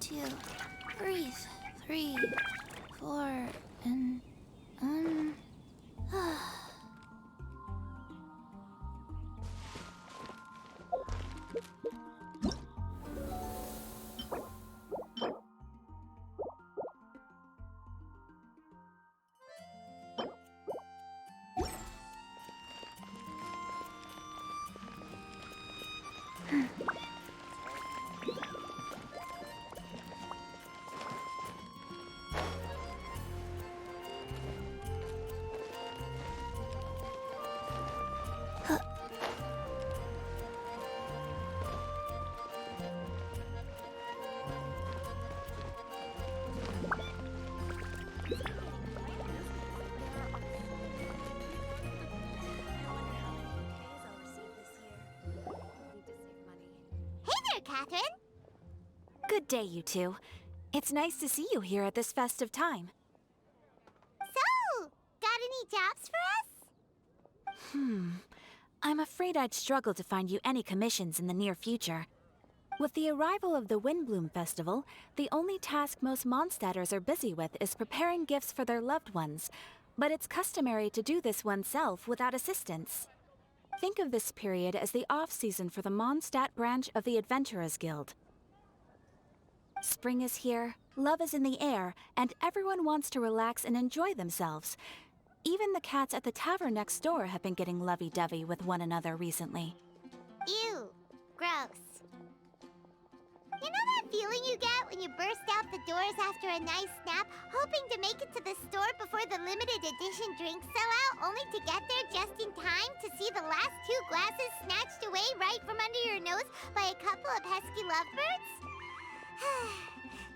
2. Breathe. 3, 4, and Catherine? Good day, you two. It's nice to see you here at this festive time. So, got any jobs for us? I'm afraid I'd struggle to find you any commissions in the near future. With the arrival of the Windbloom Festival, the only task most Mondstadters are busy with is preparing gifts for their loved ones, but it's customary to do this oneself without assistance. Think of this period as the off-season for the Mondstadt branch of the Adventurers Guild. Spring is here, love is in the air, and everyone wants to relax and enjoy themselves. Even the cats at the tavern next door have been getting lovey-dovey with one another recently. Ew. Gross. You know that feeling you get when you burst out the doors after a nice nap, hoping to make it to the store before the limited edition drinks sell out, only to get there just in time to see the last 2 glasses snatched away right from under your nose by a couple of pesky lovebirds?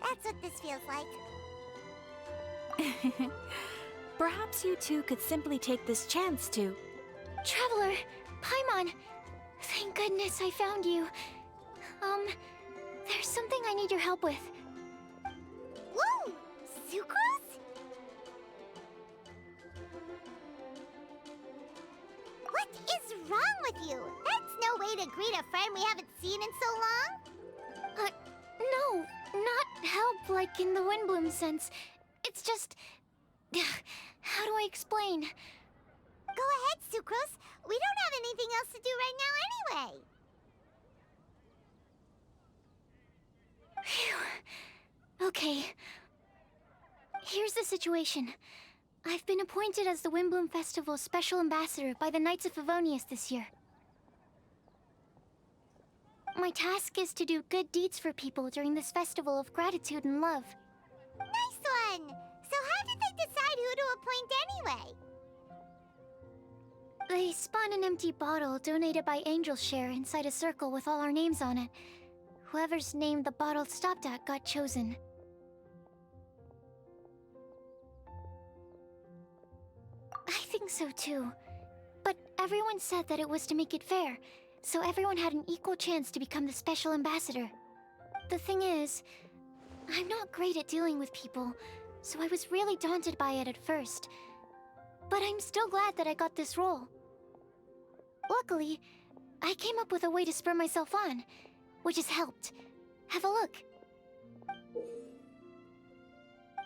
That's what this feels like. Perhaps you two could simply take this chance to... Traveler, Paimon, thank goodness I found you. There's something I need your help with. Whoa! Sucrose? What is wrong with you? That's no way to greet a friend we haven't seen in so long. No, not help like in the Windbloom sense. It's just... How do I explain? Go ahead, Sucrose. We don't have anything else to do right now anyway. Phew. Okay. Here's the situation. I've been appointed as the Windbloom Festival's special ambassador by the Knights of Favonius this year. My task is to do good deeds for people during this festival of gratitude and love. Nice one! So how did they decide who to appoint anyway? They spun an empty bottle donated by Angel's Share inside a circle with all our names on it. Whoever's name the bottle stopped at got chosen. I think so too. But everyone said that it was to make it fair, so everyone had an equal chance to become the special ambassador. The thing is, I'm not great at dealing with people, so I was really daunted by it at first. But I'm still glad that I got this role. Luckily, I came up with a way to spur myself on, which has helped. Have a look.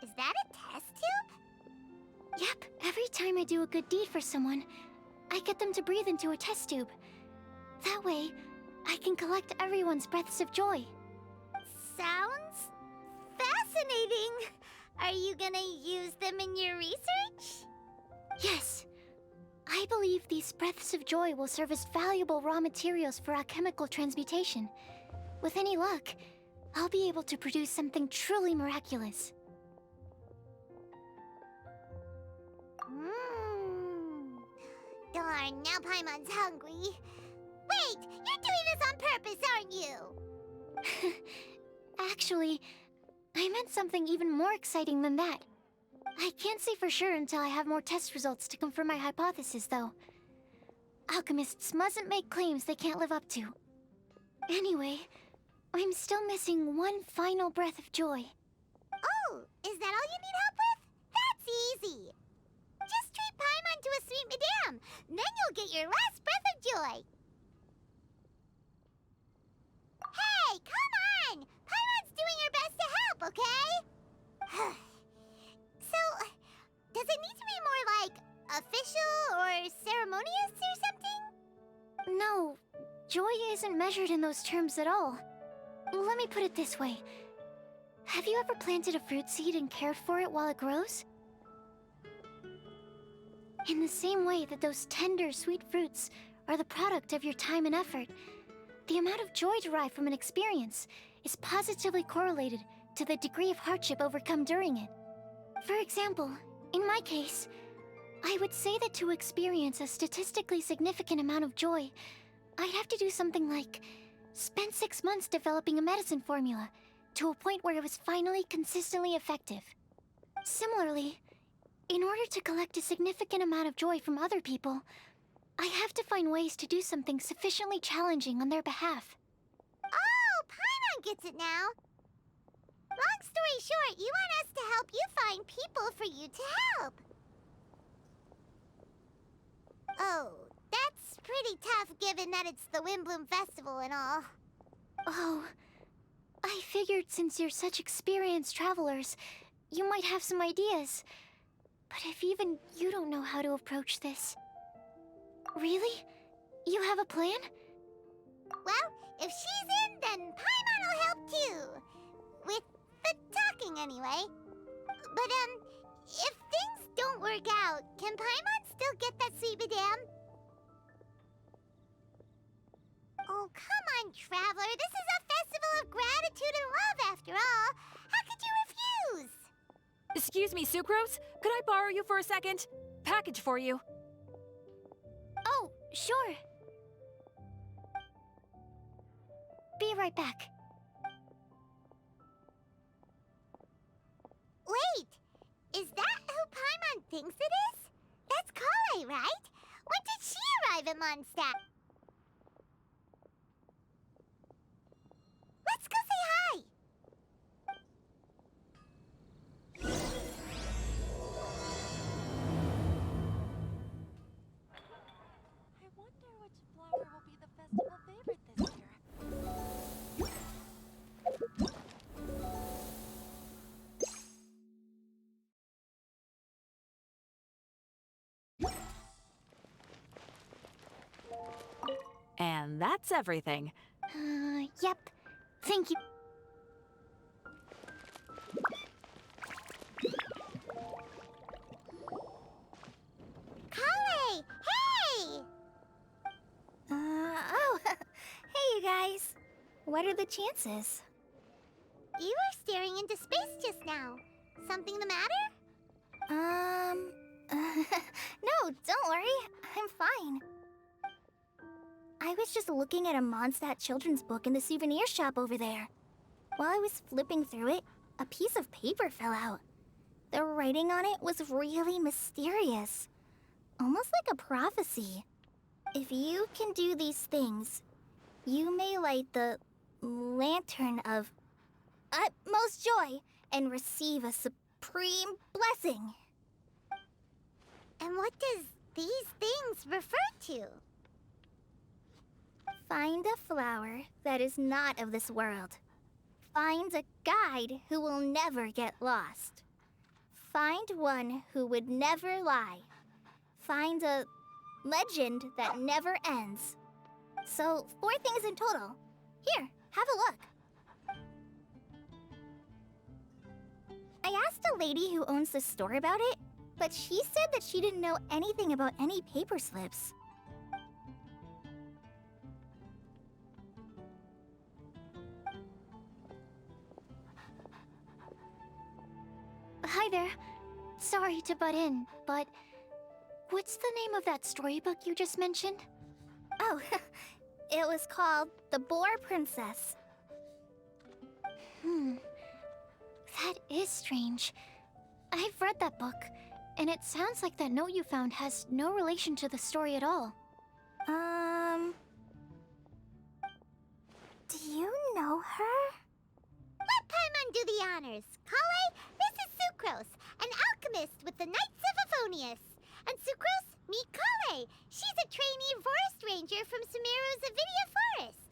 Is that a test tube? Yep, every time I do a good deed for someone, I get them to breathe into a test tube. That way, I can collect everyone's breaths of joy. Sounds fascinating. Are you gonna use them in your research? Yes. I believe these breaths of joy will serve as valuable raw materials for alchemical transmutation. With any luck, I'll be able to produce something truly miraculous. Darn, now Paimon's hungry. Wait, you're doing this on purpose, aren't you? Actually, I meant something even more exciting than that. I can't say for sure until I have more test results to confirm my hypothesis, though. Alchemists mustn't make claims they can't live up to. Anyway, I'm still missing one final breath of joy. Oh, is that all you need help with? That's easy. Just treat Paimon to a sweet madame. Then you'll get your last breath of joy. Hey, come on! Paimon's doing her best to okay? So, does it need to be more like official or ceremonious or something? No, joy isn't measured in those terms at all. Let me put it this way. Have you ever planted a fruit seed and cared for it while it grows? In the same way that those tender, sweet fruits are the product of your time and effort, the amount of joy derived from an experience is positively correlated to the degree of hardship overcome during it. For example, in my case, I would say that to experience a statistically significant amount of joy, I'd have to do something like spend 6 months developing a medicine formula to a point where it was finally consistently effective. Similarly, in order to collect a significant amount of joy from other people, I have to find ways to do something sufficiently challenging on their behalf. Oh, Paimon gets it now. Long story short, you want us to help you find people for you to help. Oh, that's pretty tough given that it's the Windbloom Festival and all. Oh, I figured since you're such experienced travelers, you might have some ideas. But if even you don't know how to approach this... Really? You have a plan? Well, if she's in, then Paimon will help too. With the talking, anyway. But, if things don't work out, can Paimon still get that sweet madame? Oh, come on, Traveler. This is a festival of gratitude and love, after all. How could you refuse? Excuse me, Sucrose? Could I borrow you for a second? Package for you. Oh, sure. Be right back. Wait, is that who Paimon thinks it is? That's Kale, right? When did she arrive at Mondstadt? Let's go say hi! I wonder which flower will be the festival favorite this year. And that's everything. Yep. Thank you. Kale! Hey! Oh, hey you guys. What are the chances? You were staring into space just now. Something the matter? No, don't worry. I'm fine. I was just looking at a Mondstadt children's book in the souvenir shop over there. While I was flipping through it, a piece of paper fell out. The writing on it was really mysterious. Almost like a prophecy. If you can do these things, you may light the lantern of utmost joy and receive a supreme blessing. And what does these things refer to? Find a flower that is not of this world. Find a guide who will never get lost. Find one who would never lie. Find a legend that never ends. So, 4 things in total. Here, have a look. I asked a lady who owns the store about it, but she said that she didn't know anything about any paper slips. Hi there. Sorry to butt in, but what's the name of that storybook you just mentioned? Oh, it was called The Boar Princess. That is strange. I've read that book, and it sounds like that note you found has no relation to the story at all. Do you know her? Let Paimon do the honors. Kale, this is Sucrose, an alchemist with the Knights of Favonius. And Sucrose, meet Kale. She's a trainee forest ranger from Sumeru's Avidia Forest.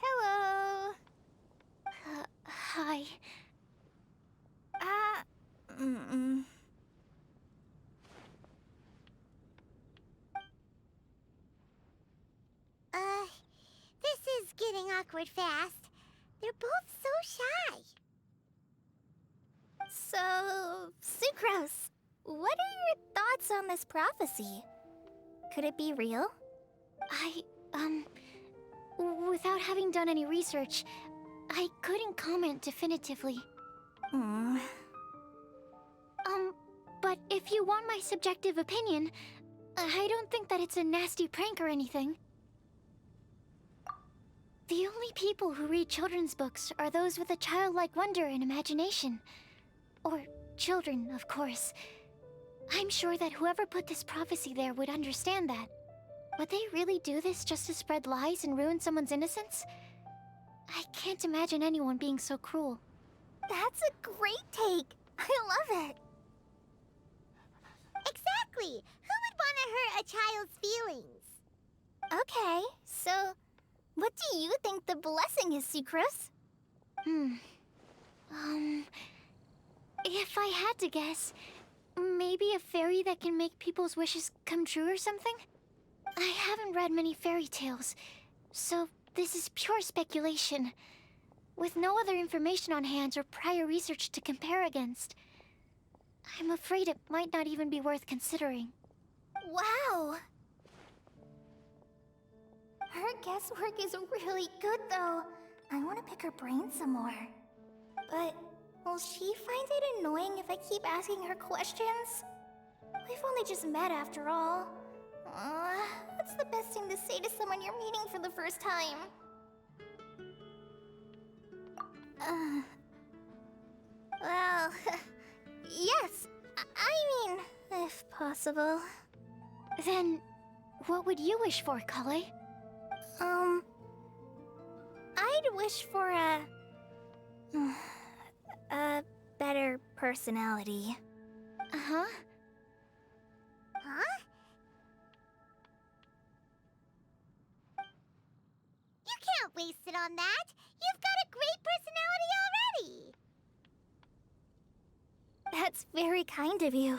Hello. Hi. awkward fast. They're both so shy. So, Sucrose, what are your thoughts on this prophecy? Could it be real? Without having done any research, I couldn't comment definitively. But if you want my subjective opinion, I don't think that it's a nasty prank or anything. The only people who read children's books are those with a childlike wonder and imagination. Or children, of course. I'm sure that whoever put this prophecy there would understand that. Would they really do this just to spread lies and ruin someone's innocence? I can't imagine anyone being so cruel. That's a great take. I love it. Exactly! Who would want to hurt a child's feelings? Okay, so what do you think the blessing is, Sucrose? If I had to guess, maybe a fairy that can make people's wishes come true or something? I haven't read many fairy tales, so this is pure speculation. With no other information on hand or prior research to compare against, I'm afraid it might not even be worth considering. Wow! Her guesswork is really good, though. I want to pick her brain some more. But will she find it annoying if I keep asking her questions? We've only just met after all. What's the best thing to say to someone you're meeting for the first time? Well, yes. I mean, if possible. Then, what would you wish for, Kale? I'd wish for a better personality. Uh-huh. Huh? You can't waste it on that! You've got a great personality already! That's very kind of you.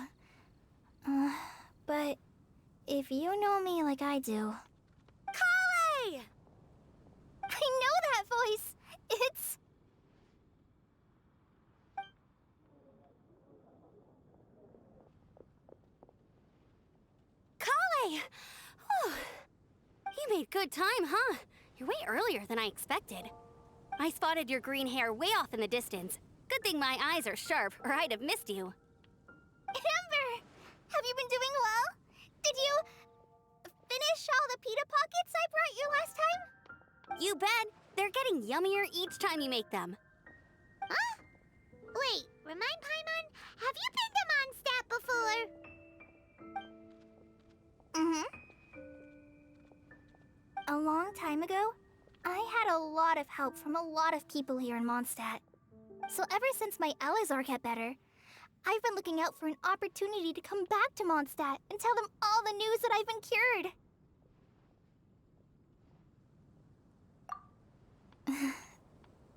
But if you know me like I do... Kale! I know that voice! It's... Kale! Whew. You made good time, huh? You're way earlier than I expected. I spotted your green hair way off in the distance. Good thing my eyes are sharp, or I'd have missed you. Amber! Have you been doing well? Did you... finish all the pita pockets I brought you last time? You bet! They're getting yummier each time you make them. Huh? Wait, remind Paimon, have you been to Mondstadt before? A long time ago, I had a lot of help from a lot of people here in Mondstadt. So ever since my Elizar got better, I've been looking out for an opportunity to come back to Mondstadt and tell them all the news that I've been cured.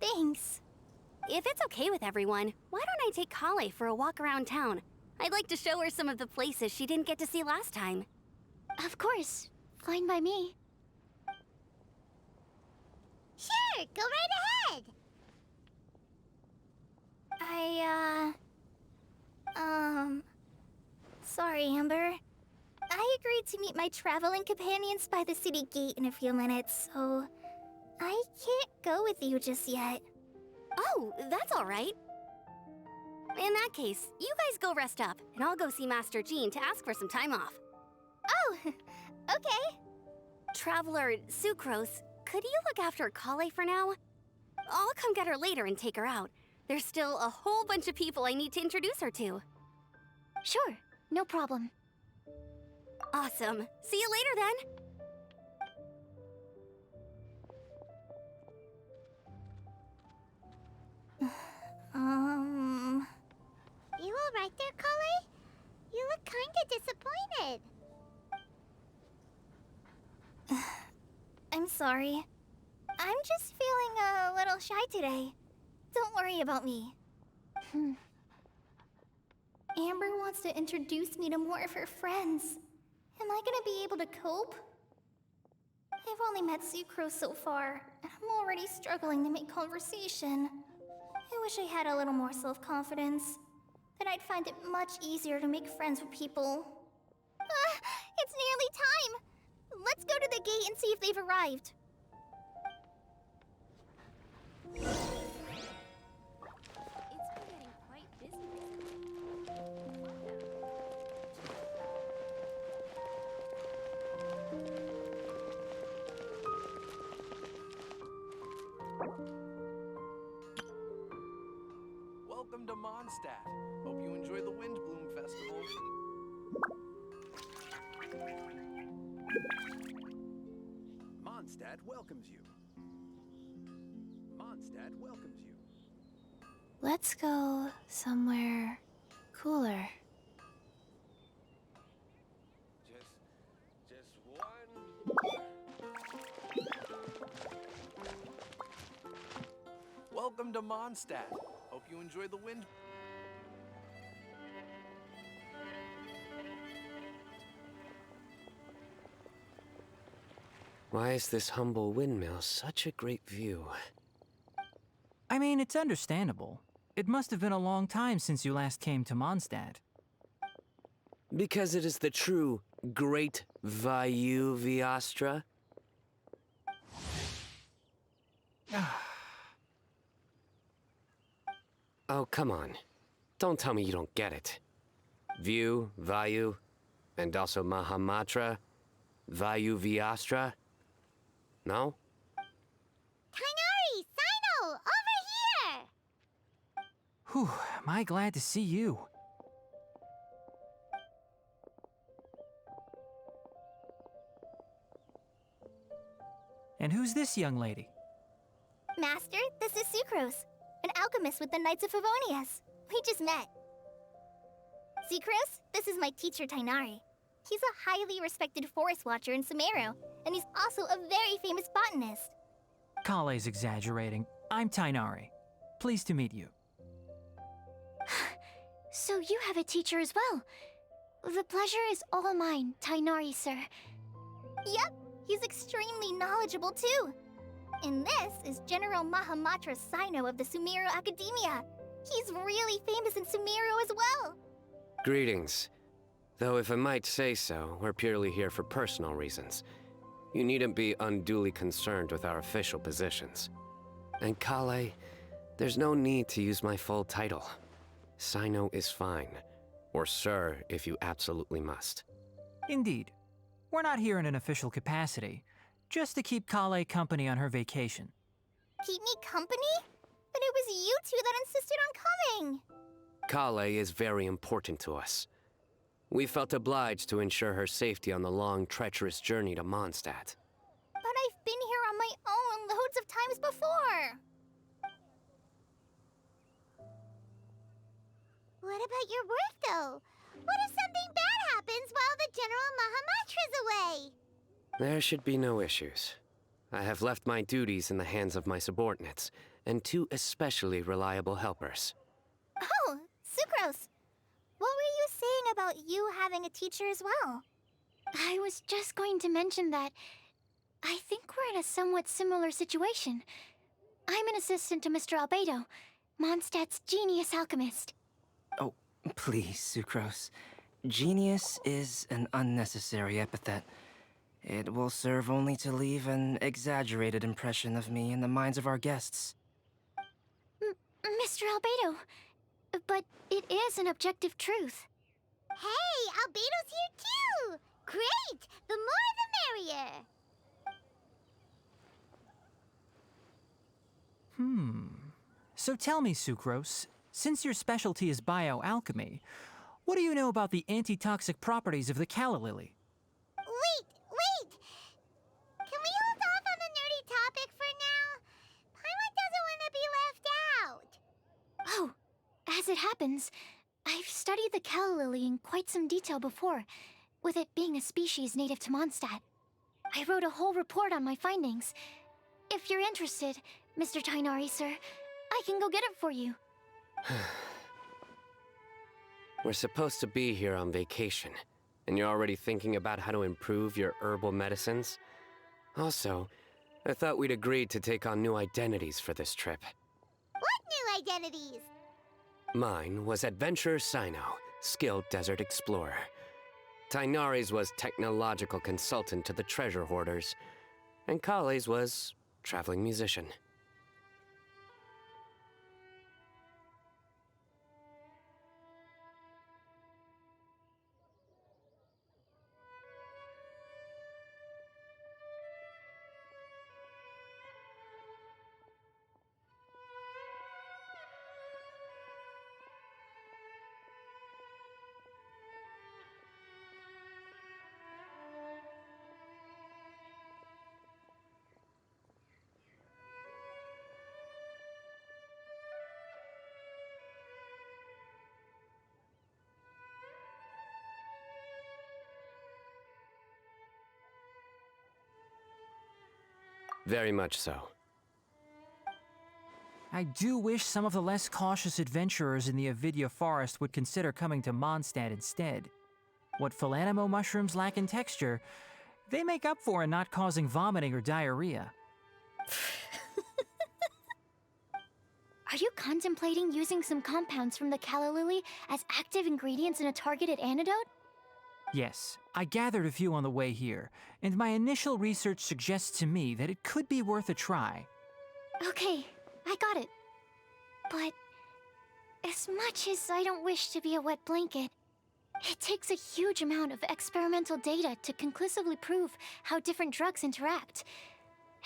Thanks. If it's okay with everyone, why don't I take Kale for a walk around town? I'd like to show her some of the places she didn't get to see last time. Of course. Fine by me. Sure, go right ahead! Sorry, Amber. I agreed to meet my traveling companions by the city gate in a few minutes, so I can't go with you just yet. Oh, that's all right. In that case, you guys go rest up, and I'll go see Master Jean to ask for some time off. Oh, okay. Traveler Sucrose, could you look after Kale for now? I'll come get her later and take her out. There's still a whole bunch of people I need to introduce her to. Sure, no problem. Awesome. See you later then. You alright there, Kale? You look kinda disappointed. I'm sorry. I'm just feeling a little shy today. Don't worry about me. Amber wants to introduce me to more of her friends. Am I gonna be able to cope? I've only met Sucrose so far, and I'm already struggling to make conversation. I wish I had a little more self-confidence. Then I'd find it much easier to make friends with people. It's nearly time! Let's go to the gate and see if they've arrived. It's been getting quite busy. Welcome to Mondstadt. Hope you enjoy the Windbloom Festival. Mondstadt welcomes you. Mondstadt welcomes you. Let's go somewhere cooler. Just one. Welcome to Mondstadt. Hope you enjoy the wind. Why is this humble windmill such a great view? I mean, it's understandable. It must have been a long time since you last came to Mondstadt. Because it is the true Great Vayu Viastra? Oh, come on. Don't tell me you don't get it. View, Vayu, and also Mahamatra, Vayu Viastra? No? Kainari! Sino! Over here! Whew, am I glad to see you. And who's this young lady? Master, this is Sucrose, an alchemist with the Knights of Favonius. We just met. Sucrose, this is my teacher Tainari. He's a highly respected forest watcher in Sumeru, and he's also a very famous botanist. Kale's exaggerating. I'm Tainari. Pleased to meet you. So you have a teacher as well. The pleasure is all mine, Tainari, sir. Yep, he's extremely knowledgeable too. And this is General Mahamatra Sino of the Sumeru Academia. He's really famous in Sumeru as well. Greetings. Though if I might say so, we're purely here for personal reasons. You needn't be unduly concerned with our official positions. And Kale, there's no need to use my full title. Sino is fine. Or sir, if you absolutely must. Indeed. We're not here in an official capacity, just to keep Kale company on her vacation. Keep me company? But it was you two that insisted on coming. Kale is very important to us. We felt obliged to ensure her safety on the long, treacherous journey to Mondstadt. But I've been here on my own loads of times before. What about your work, though? What if something bad happens while the General Mahamatra's away? There should be no issues. I have left my duties in the hands of my subordinates, and two especially reliable helpers. Oh, Sucrose. What were you saying about you having a teacher as well? I was just going to mention that I think we're in a somewhat similar situation. I'm an assistant to Mr. Albedo, Mondstadt's genius alchemist. Oh, please, Sucrose. Genius is an unnecessary epithet. It will serve only to leave an exaggerated impression of me in the minds of our guests. Mr. Albedo, but it is an objective truth. Hey, Albedo's here too! Great! The more the merrier! So tell me, Sucrose, since your specialty is bioalchemy, what do you know about the antitoxic properties of the calla lily? Wait! Can we hold off on the nerdy topic for now? Paimon doesn't want to be left out. Oh, as it happens, I've studied the calla lily in quite some detail before, with it being a species native to Mondstadt. I wrote a whole report on my findings. If you're interested, Mr. Tainari, sir, I can go get it for you. We're supposed to be here on vacation, and you're already thinking about how to improve your herbal medicines? Also, I thought we'd agreed to take on new identities for this trip. What new identities? Mine was Adventurer Sino, skilled desert explorer. Tainari's was technological consultant to the treasure hoarders. And Kale's was traveling musician. Very much so. I do wish some of the less cautious adventurers in the Avidya forest would consider coming to Mondstadt instead. What Philanimo mushrooms lack in texture, they make up for in not causing vomiting or diarrhea. Are you contemplating using some compounds from the calla lily as active ingredients in a targeted antidote? Yes, I gathered a few on the way here, and my initial research suggests to me that it could be worth a try. Okay, I got it. But as much as I don't wish to be a wet blanket, it takes a huge amount of experimental data to conclusively prove how different drugs interact.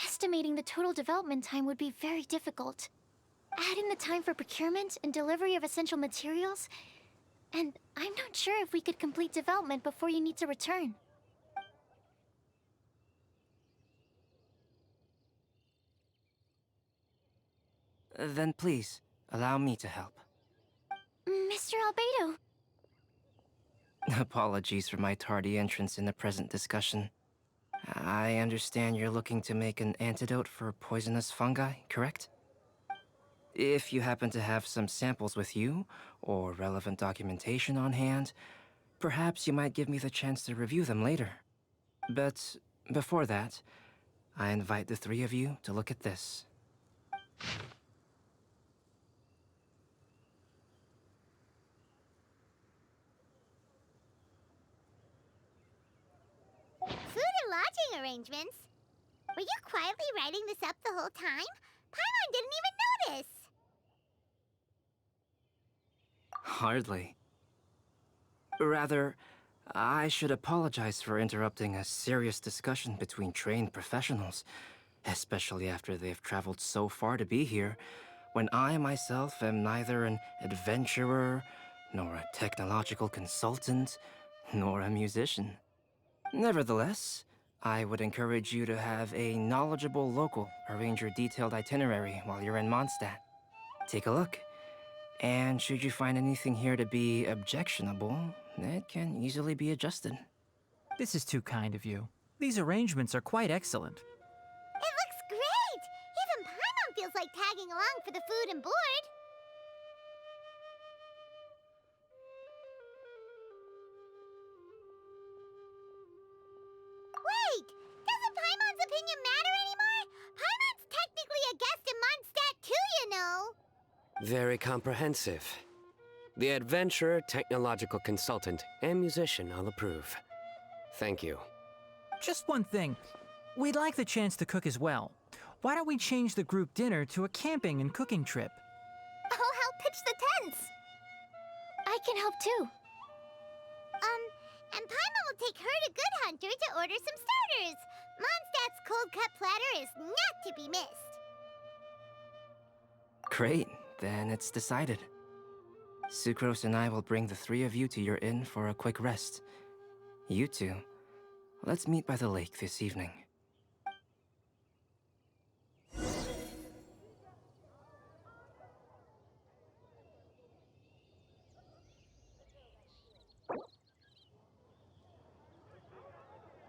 Estimating the total development time would be very difficult. Add in the time for procurement and delivery of essential materials, and I'm not sure if we could complete development before you need to return. Then please, allow me to help. Mr. Albedo. Apologies for my tardy entrance in the present discussion. I understand you're looking to make an antidote for poisonous fungi, correct? If you happen to have some samples with you, or relevant documentation on hand, perhaps you might give me the chance to review them later. But before that, I invite the three of you to look at this. Food and lodging arrangements? Were you quietly writing this up the whole time? Paimon didn't even notice! Hardly. Rather, I should apologize for interrupting a serious discussion between trained professionals, especially after they've traveled so far to be here, when I myself am neither an adventurer, nor a technological consultant, nor a musician. Nevertheless, I would encourage you to have a knowledgeable local arrange your detailed itinerary while you're in Mondstadt. Take a look. And should you find anything here to be objectionable, it can easily be adjusted. This is too kind of you. These arrangements are quite excellent. It looks great! Even Paimon feels like tagging along for the food and board. Wait! Doesn't Paimon's opinion matter anymore? Paimon's technically a guest in Mondstadt too, you know! Very comprehensive. The adventurer, technological consultant, and musician all approve. Thank you. Just one thing. We'd like the chance to cook as well. Why don't we change the group dinner to a camping and cooking trip? I'll help pitch the tents. I can help too. And Paimon will take her to Good Hunter to order some starters. Mondstadt's cold-cut platter is not to be missed. Great, then it's decided. Sucrose and I will bring the three of you to your inn for a quick rest. You two, let's meet by the lake this evening.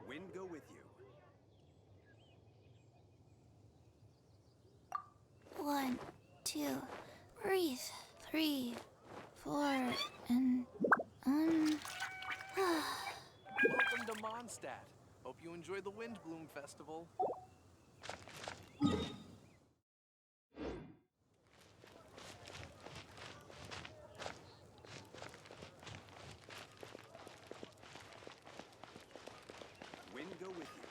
Wind go with you. 1, 2, breathe. 3, 4, and Welcome to Mondstadt. Hope you enjoy the Windbloom Festival. Wind go with you.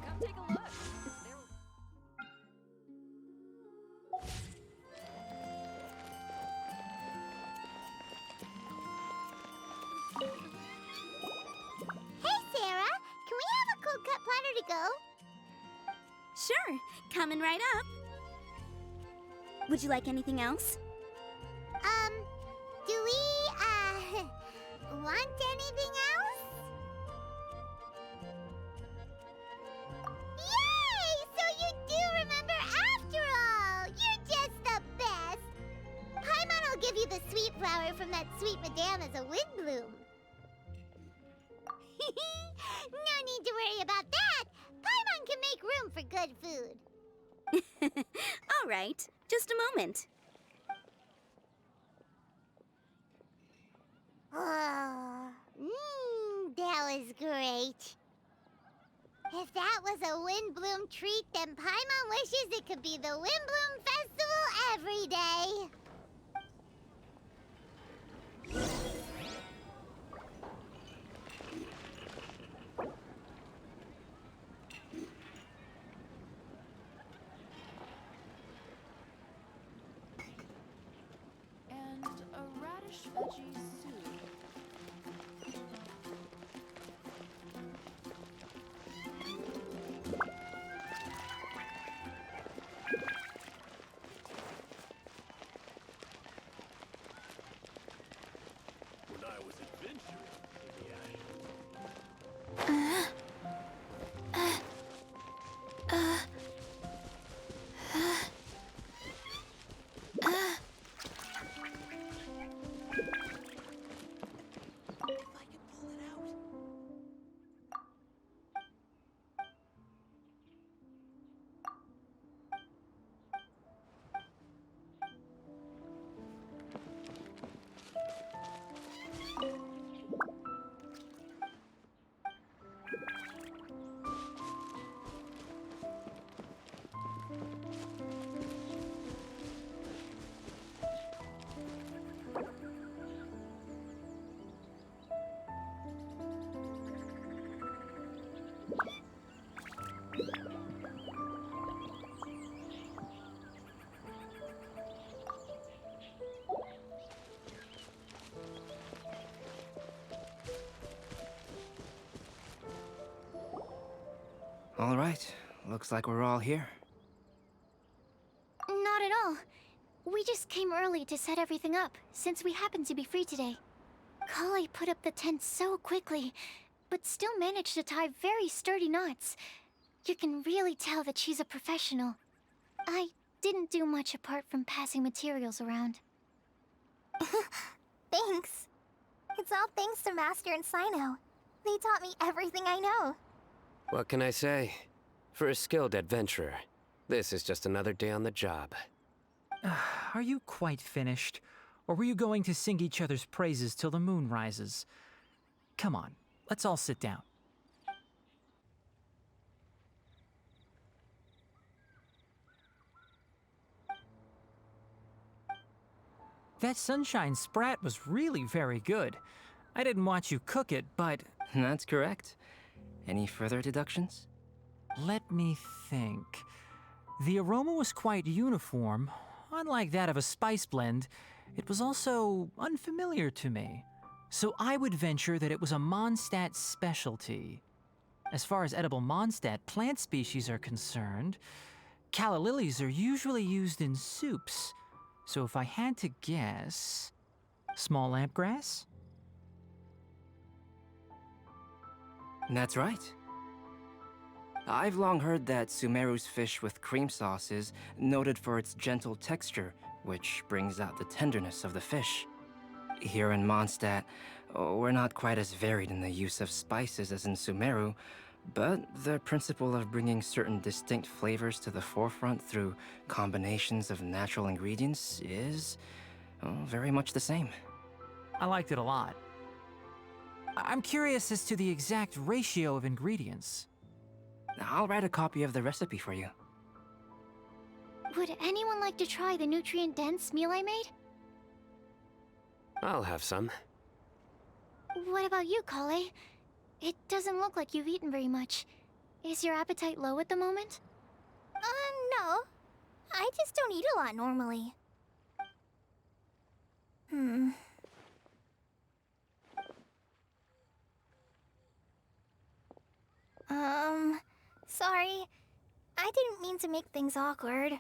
Come take a look. Hey, Sarah! Can we have a cold cut platter to go? Sure, coming right up. Would you like anything else? Do we, want anything else? Yay! So you do remember after all! You're just the best! Paimon will give you the sweet flower from that sweet madame as a windbloom. No need to worry about that! Paimon can make room for good food. All right, just a moment. Oh, that was great. If that was a Windbloom treat, then Paimon wishes it could be the Windbloom Festival every day. And a radish veggie soup. When I was adventuring in the ash. If I could pull it out. All right, looks like we're all here. Not at all. We just came early to set everything up, since we happen to be free today. Kale put up the tent so quickly, but still managed to tie very sturdy knots. You can really tell that she's a professional. I didn't do much apart from passing materials around. Thanks. It's all thanks to Master and Sino. They taught me everything I know. What can I say? For a skilled adventurer, this is just another day on the job. Are you quite finished? Or were you going to sing each other's praises till the moon rises? Come on, let's all sit down. That sunshine sprat was really very good. I didn't watch you cook it, but That's correct. Any further deductions? let me think. The aroma was quite uniform. Unlike that of a spice blend, it was also unfamiliar to me. So I would venture that it was a Mondstadt specialty. As far as edible Mondstadt plant species are concerned, calla lilies are usually used in soups. So if I had to guess, small lampgrass? That's right. I've long heard that Sumeru's fish with cream sauce is noted for its gentle texture, which brings out the tenderness of the fish. Here in Mondstadt, we're not quite as varied in the use of spices as in Sumeru, But the principle of bringing certain distinct flavors to the forefront through combinations of natural ingredients is very much the same. I liked it a lot. I'm curious as to the exact ratio of ingredients. I'll write a copy of the recipe for you. Would anyone like to try the nutrient-dense meal I made? I'll have some. What about you, Kale? It doesn't look like you've eaten very much. Is your appetite low at the moment? No. I just don't eat a lot normally. Sorry. I didn't mean to make things awkward.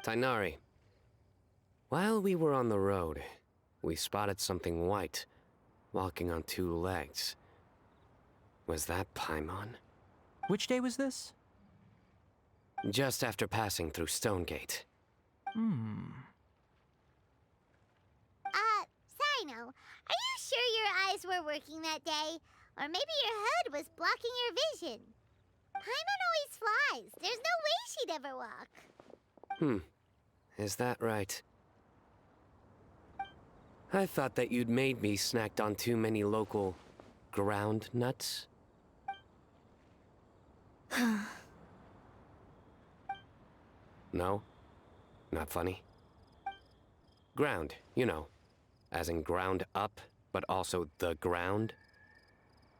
Tainari, while we were on the road, we spotted something white, walking on two legs. Was that Paimon? Which day was this? Just after passing through Stonegate. Sino, are you sure your eyes were working that day? Or maybe your hood was blocking your vision? Paimon always flies. There's no way she'd ever walk. Is that right? I thought that you'd made me snacked on too many local ground nuts. No? Not funny? Ground, you know. As in ground up, but also the ground.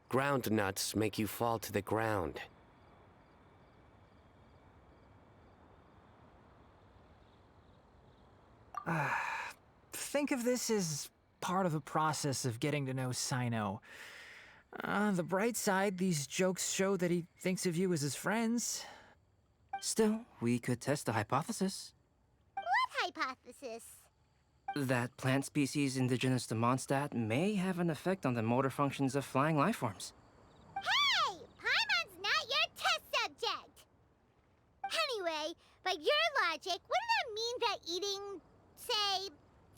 Ground nuts make you fall to the ground. Think of this as part of the process of getting to know Sino. The bright side, these jokes show that he thinks of you as his friends. Still, we could test the hypothesis. What hypothesis? That plant species indigenous to Mondstadt may have an effect on the motor functions of flying lifeforms. Hey! Paimon's not your test subject! Anyway, by your logic, wouldn't that mean that eating, say,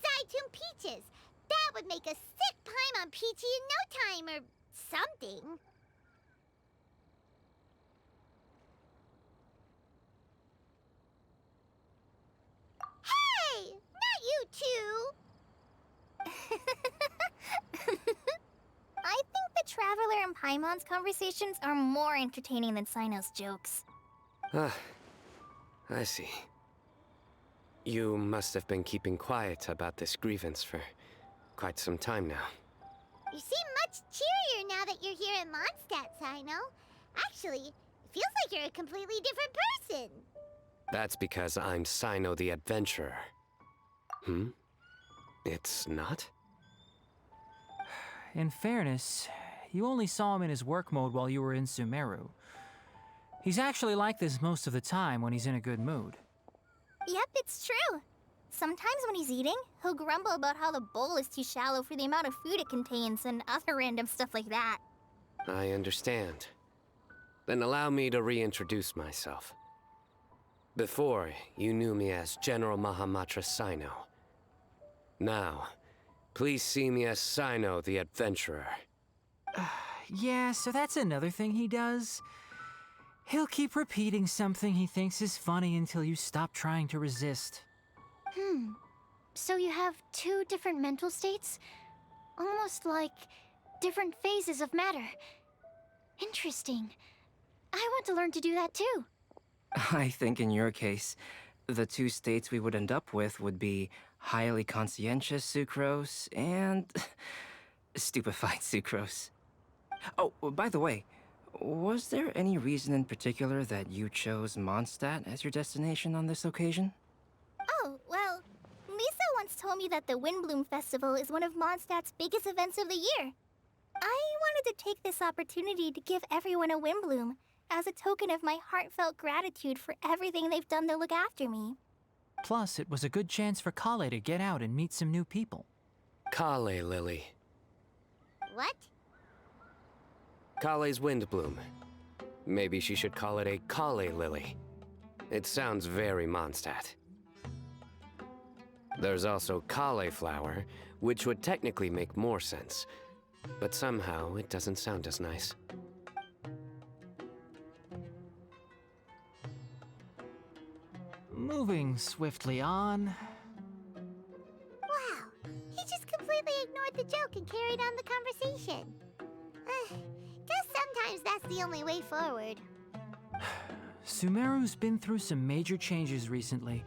Zaitun peaches, that would make a sick Paimon peachy in no time or something? Hey! Not you two! I think the Traveler and Paimon's conversations are more entertaining than Sino's jokes. I see. You must have been keeping quiet about this grievance for quite some time now. You seem much cheerier now that you're here in Mondstadt, Sino. Actually, it feels like you're a completely different person. That's because I'm Sino the Adventurer. It's not? In fairness, you only saw him in his work mode while you were in Sumeru. He's actually like this most of the time when he's in a good mood. Yep, it's true. Sometimes when he's eating, he'll grumble about how the bowl is too shallow for the amount of food it contains and other random stuff like that. I understand. Then allow me to reintroduce myself. Before, you knew me as General Mahamatra Sino. Now, please see me as Sino the Adventurer. Yeah, so that's another thing he does. He'll keep repeating something he thinks is funny until you stop trying to resist. So you have two different mental states? Almost like different phases of matter. Interesting. I want to learn to do that too. I think in your case, the two states we would end up with would be highly conscientious sucrose and stupefied sucrose. Oh, by the way, was there any reason in particular that you chose Mondstadt as your destination on this occasion? Oh, well, Lisa once told me that the Windbloom Festival is one of Mondstadt's biggest events of the year. I wanted to take this opportunity to give everyone a Windbloom as a token of my heartfelt gratitude for everything they've done to look after me. Plus, it was a good chance for Kale to get out and meet some new people. Kale Lily. What? Kale's Windbloom. Maybe she should call it a Kale Lily. It sounds very Mondstadt. There's also cauliflower, which would technically make more sense, but somehow it doesn't sound as nice. Moving swiftly on. Wow, he just completely ignored the joke and carried on the conversation. Guess sometimes that's the only way forward. Sumeru's been through some major changes recently,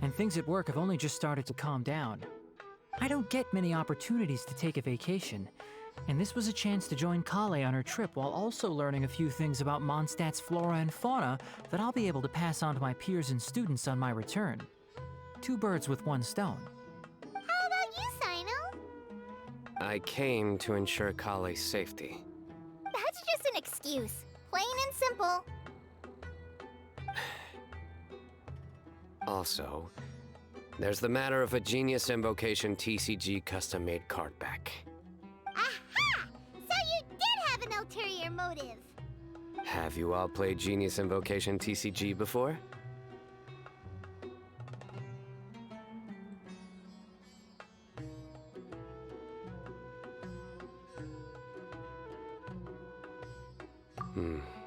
and things at work have only just started to calm down. I don't get many opportunities to take a vacation, and this was a chance to join Kale on her trip while also learning a few things about Mondstadt's flora and fauna that I'll be able to pass on to my peers and students on my return. 2 birds with 1 stone. How about you, Sino? I came to ensure Kale's safety. That's just an excuse. Plain and simple. Also, there's the matter of a Genius Invocation TCG custom-made card back. Aha! So you did have an ulterior motive. Have you all played Genius Invocation TCG before?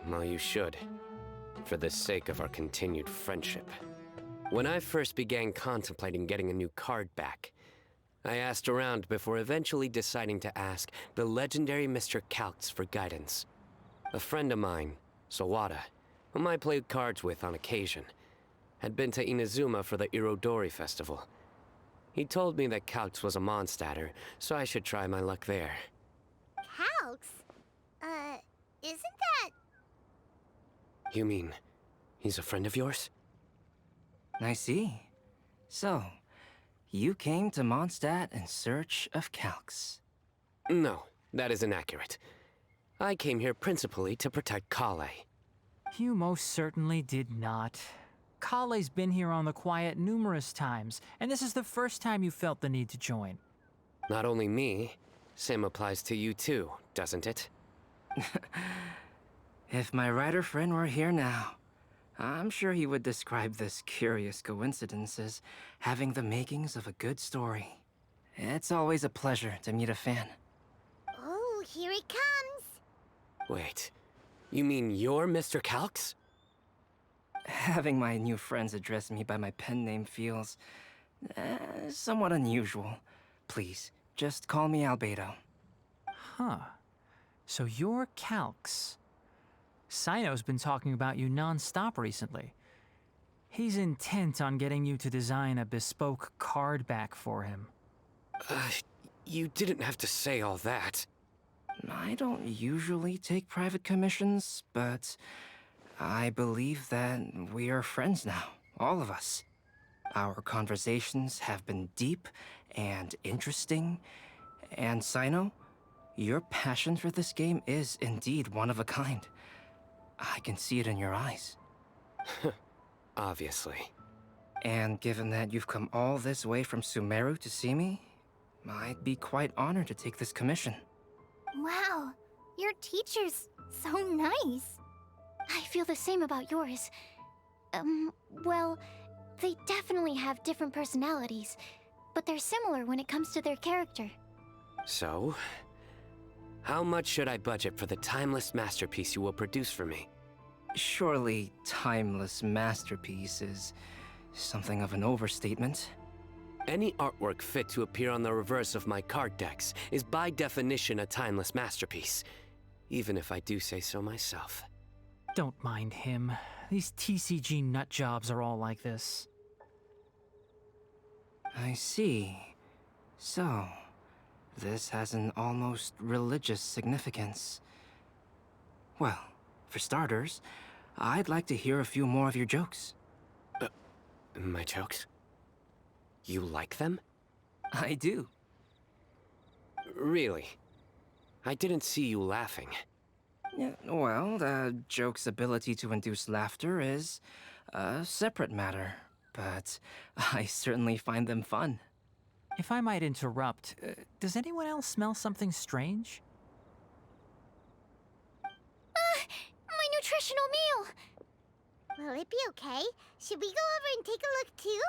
Well, you should, for the sake of our continued friendship. When I first began contemplating getting a new card back, I asked around before eventually deciding to ask the legendary Mr. Calx for guidance. A friend of mine, Sawada, whom I played cards with on occasion, had been to Inazuma for the Irodori festival. He told me that Calx was a Mondstadter, so I should try my luck there. Calx? Isn't that... You mean, he's a friend of yours? I see. So, you came to Mondstadt in search of Calx. No, that is inaccurate. I came here principally to protect Kale. You most certainly did not. Kale's been here on the quiet numerous times, and this is the first time you felt the need to join. Not only me, same applies to you too, doesn't it? If my writer friend were here now, I'm sure he would describe this curious coincidence as having the makings of a good story. It's always a pleasure to meet a fan. Oh, here he comes. Wait, you mean you're Mr. Calx? Having my new friends address me by my pen name feels somewhat unusual. Please, just call me Albedo. Huh. So you're Calx. Sino's been talking about you non-stop recently. He's intent on getting you to design a bespoke card back for him. You didn't have to say all that. I don't usually take private commissions, but I believe that we are friends now, all of us. Our conversations have been deep and interesting, and Sino, your passion for this game is indeed one of a kind. I can see it in your eyes. Obviously. And given that you've come all this way from Sumeru to see me, I'd be quite honored to take this commission. Wow, your teacher's so nice. I feel the same about yours. Well, they definitely have different personalities, but they're similar when it comes to their character. So, how much should I budget for the timeless masterpiece you will produce for me? Surely, timeless masterpiece is something of an overstatement. Any artwork fit to appear on the reverse of my card decks is by definition a timeless masterpiece, even if I do say so myself. Don't mind him. These TCG nut jobs are all like this. I see. So, this has an almost religious significance. Well, for starters, I'd like to hear a few more of your jokes. My jokes? You like them? I do. Really? I didn't see you laughing. Yeah, well, the joke's ability to induce laughter is a separate matter, but I certainly find them fun. If I might interrupt, does anyone else smell something strange? My nutritional meal! Will it be okay? Should we go over and take a look too?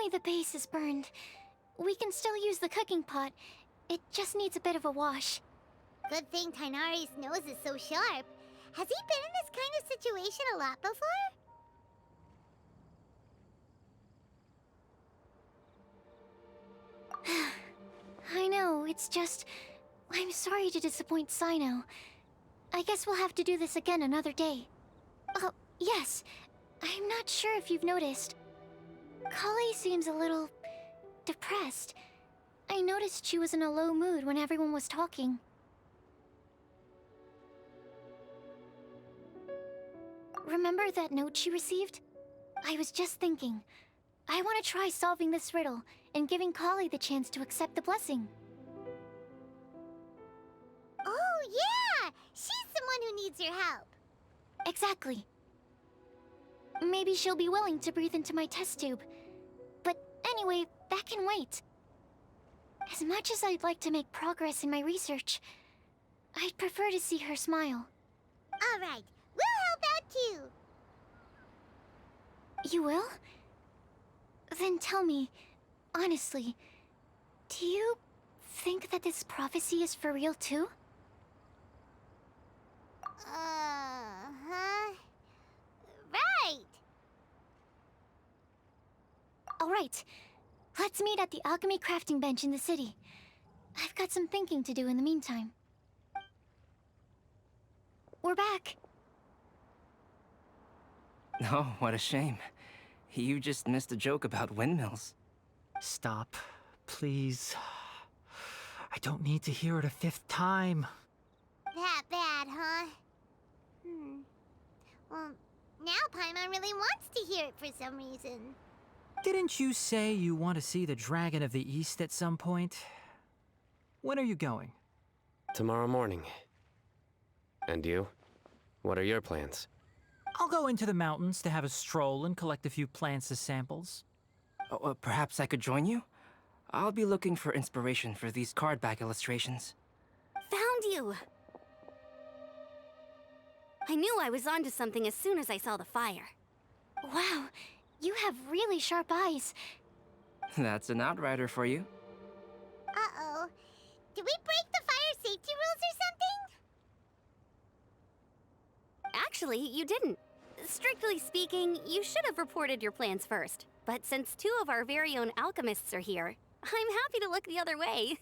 only the base is burned. We can still use the cooking pot. It just needs a bit of a wash. Good thing Tainari's nose is so sharp. Has he been in this kind of situation a lot before? I know, it's just... I'm sorry to disappoint Sino. I guess we'll have to do this again another day. Oh, yes. I'm not sure if you've noticed. Kali seems a little... depressed. I noticed she was in a low mood when everyone was talking. Remember that note she received? I was just thinking. I want to try solving this riddle and giving Kali the chance to accept the blessing. Oh, yeah! She's someone who needs your help. Exactly. Maybe she'll be willing to breathe into my test tube. But anyway, that can wait. As much as I'd like to make progress in my research, I'd prefer to see her smile. All right, we'll help out too. You will? Then tell me, honestly, do you think that this prophecy is for real too? Right. Alright, let's meet at the alchemy crafting bench in the city. I've got some thinking to do in the meantime. We're back. Oh, what a shame. You just missed a joke about windmills. Stop, please. I don't need to hear it a fifth time. That bad, huh? Well, now Paimon really wants to hear it for some reason. Didn't you say you want to see the Dragon of the East at some point? When are you going? Tomorrow morning. And you? What are your plans? I'll go into the mountains to have a stroll and collect a few plants as samples. Oh, perhaps I could join you? I'll be looking for inspiration for these card back illustrations. Found you! I knew I was onto something as soon as I saw the fire. Wow, you have really sharp eyes. That's an outrider for you. Uh-oh. Did we break the fire safety rules or something? Actually, you didn't. Strictly speaking, you should have reported your plans first. But since two of our very own alchemists are here, I'm happy to look the other way.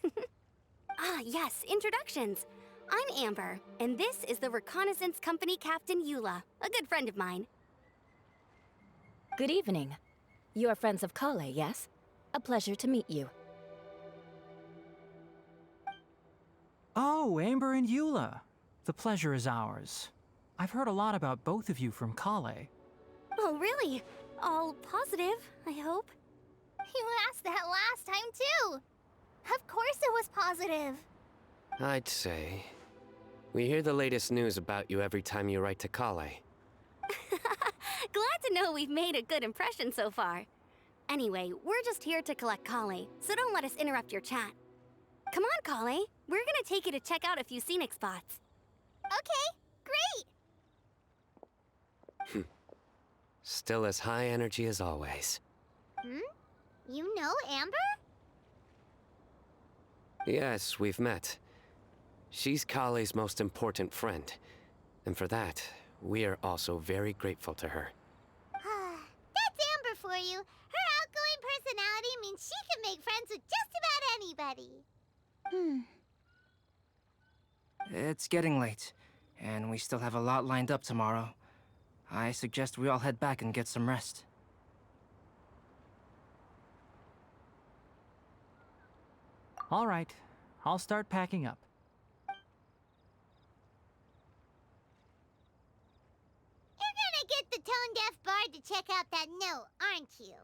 Ah, yes, introductions. I'm Amber, and this is the Reconnaissance Company Captain Eula, a good friend of mine. Good evening. You are friends of Kale, yes? A pleasure to meet you. Oh, Amber and Eula. The pleasure is ours. I've heard a lot about both of you from Kale. Oh, really? All positive, I hope. You asked that last time, too. Of course it was positive. I'd say. We hear the latest news about you every time you write to Kale. Glad to know we've made a good impression so far. Anyway, we're just here to collect Kale, so don't let us interrupt your chat. Come on, Kale. We're gonna take you to check out a few scenic spots. Okay, great. Still as high energy as always. You know Amber? Yes, we've met. She's Kale's most important friend. And for that, we are also very grateful to her. That's Amber for you. Her outgoing personality means she can make friends with just about anybody. It's getting late, and we still have a lot lined up tomorrow. I suggest we all head back and get some rest. All right, I'll start packing up. You're gonna get the tone-deaf bard to check out that note, aren't you?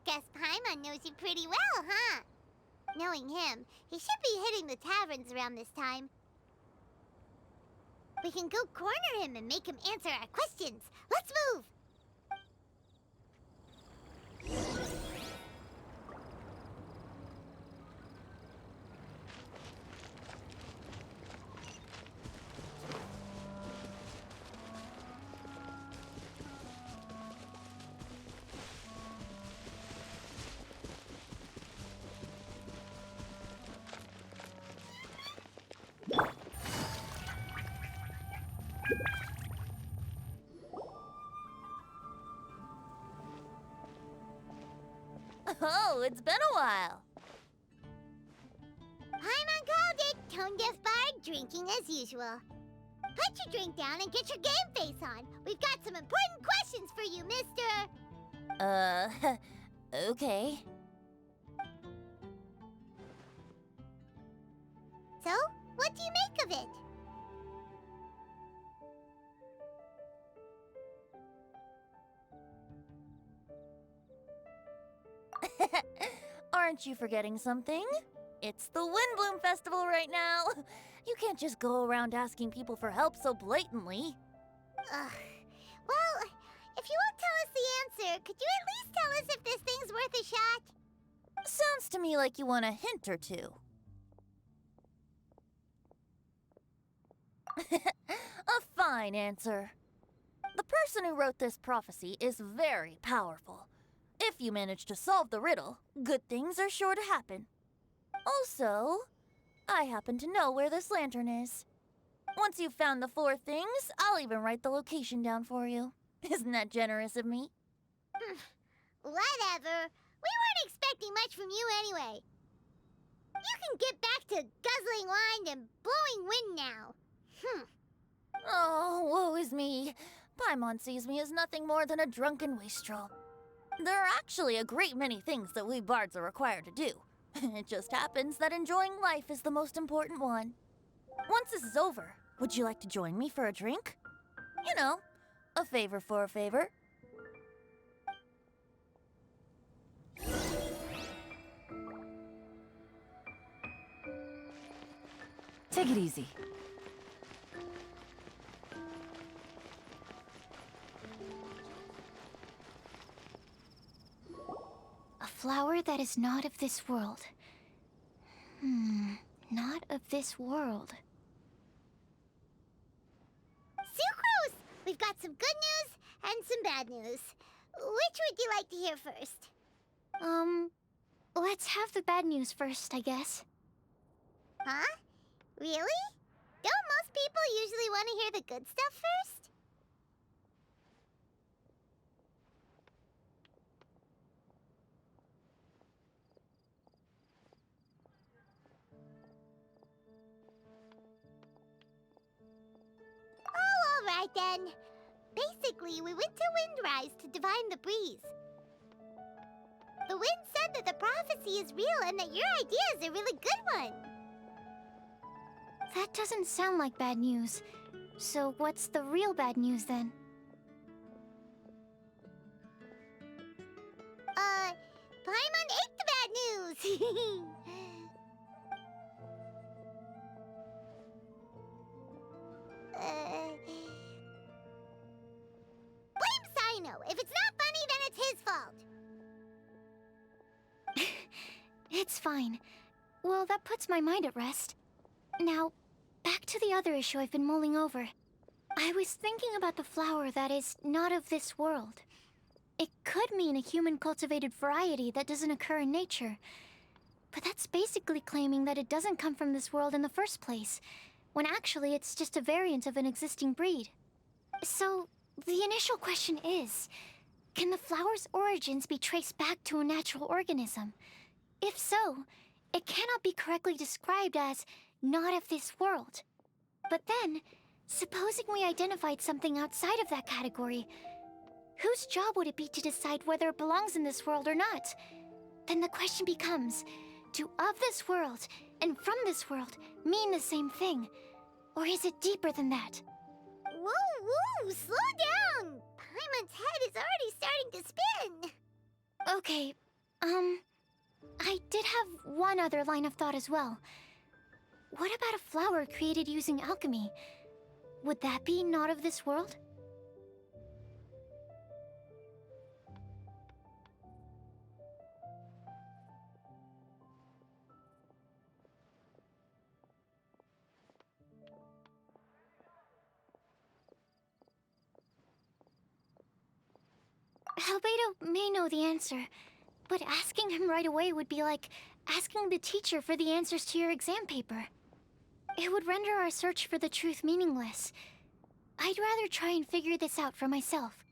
Guess Paimon knows you pretty well, huh? Knowing him, he should be hitting the taverns around this time. We can go corner him and make him answer our questions. Let's move! Oh, it's been a while. Paimon called it. Tone deaf bard, drinking as usual. Put your drink down and get your game face on. We've got some important questions for you, mister. Okay. So, what do you make of it? Aren't you forgetting something? It's the Windbloom Festival right now. You can't just go around asking people for help so blatantly. Ugh. Well, if you won't tell us the answer, could you at least tell us if this thing's worth a shot? Sounds to me like you want a hint or two. A fine answer. The person who wrote this prophecy is very powerful. If you manage to solve the riddle, good things are sure to happen. Also, I happen to know where this lantern is. Once you've found the 4 things, I'll even write the location down for you. Isn't that generous of me? Whatever. We weren't expecting much from you anyway. You can get back to guzzling wine and blowing wind now. Oh, woe is me. Paimon sees me as nothing more than a drunken wastrel. There are actually a great many things that we bards are required to do. It just happens that enjoying life is the most important one. Once this is over, would you like to join me for a drink? You know, a favor for a favor. Take it easy. A flower that is not of this world. Not of this world. Sucrose! We've got some good news and some bad news. Which would you like to hear first? Let's have the bad news first, I guess. Huh? Really? Don't most people usually want to hear the good stuff first? Oh, all right then. Basically, we went to Windrise to divine the breeze. The wind said that the prophecy is real and that your idea is a really good one. That doesn't sound like bad news. So what's the real bad news then? Paimon ate the bad news! Blame Sino. If it's not funny, then it's his fault. It's fine. Well, that puts my mind at rest. Now, back to the other issue I've been mulling over. I was thinking about the flower that is not of this world. It could mean a human-cultivated variety that doesn't occur in nature. But that's basically claiming that it doesn't come from this world in the first place, when actually it's just a variant of an existing breed. So, the initial question is, can the flower's origins be traced back to a natural organism? If so, it cannot be correctly described as not of this world. But then, supposing we identified something outside of that category, whose job would it be to decide whether it belongs in this world or not? Then the question becomes, do of this world and from this world mean the same thing? Or is it deeper than that? Whoa, slow down! Paimon's head is already starting to spin! Okay, I did have one other line of thought as well. What about a flower created using alchemy? Would that be not of this world? Albedo may know the answer, but asking him right away would be like asking the teacher for the answers to your exam paper. It would render our search for the truth meaningless. I'd rather try and figure this out for myself.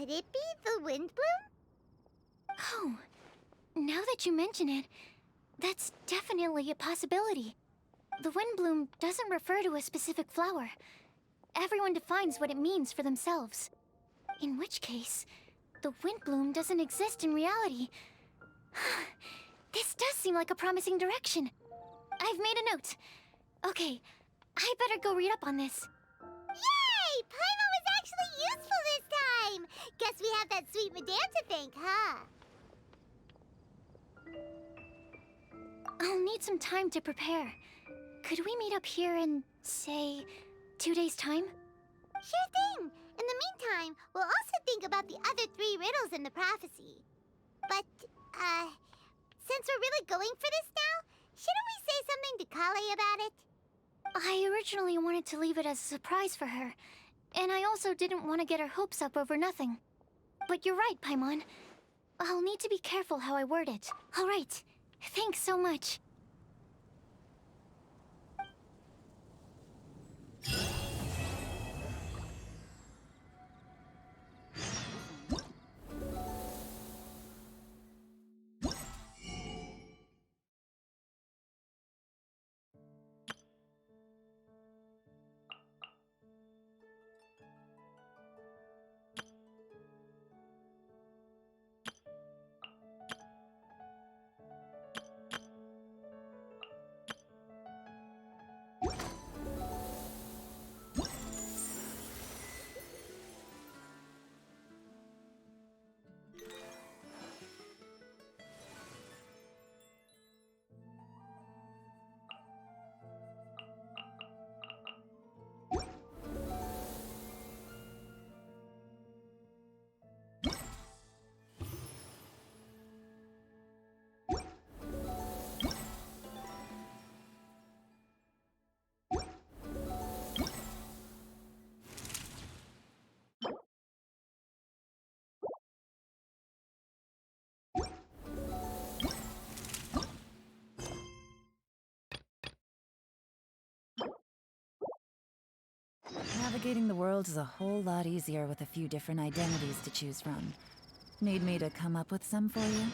Could it be the wind bloom? Oh, now that you mention it, that's definitely a possibility. The wind bloom doesn't refer to a specific flower. Everyone defines what it means for themselves. In which case, the wind bloom doesn't exist in reality. This does seem like a promising direction. I've made a note. Okay, I better go read up on this. Yay! Paimon was actually useful this time! Guess we have that sweet madame to thank, huh? I'll need some time to prepare. Could we meet up here in, say, 2 days' time? Sure thing! In the meantime, we'll also think about the other 3 riddles in the prophecy. But, since we're really going for this now, shouldn't we say something to Kale about it? I originally wanted to leave it as a surprise for her, and I also didn't want to get her hopes up over nothing. But you're right, Paimon. I'll need to be careful how I word it. All right. Thanks so much. Navigating the world is a whole lot easier with a few different identities to choose from. Need me to come up with some for you?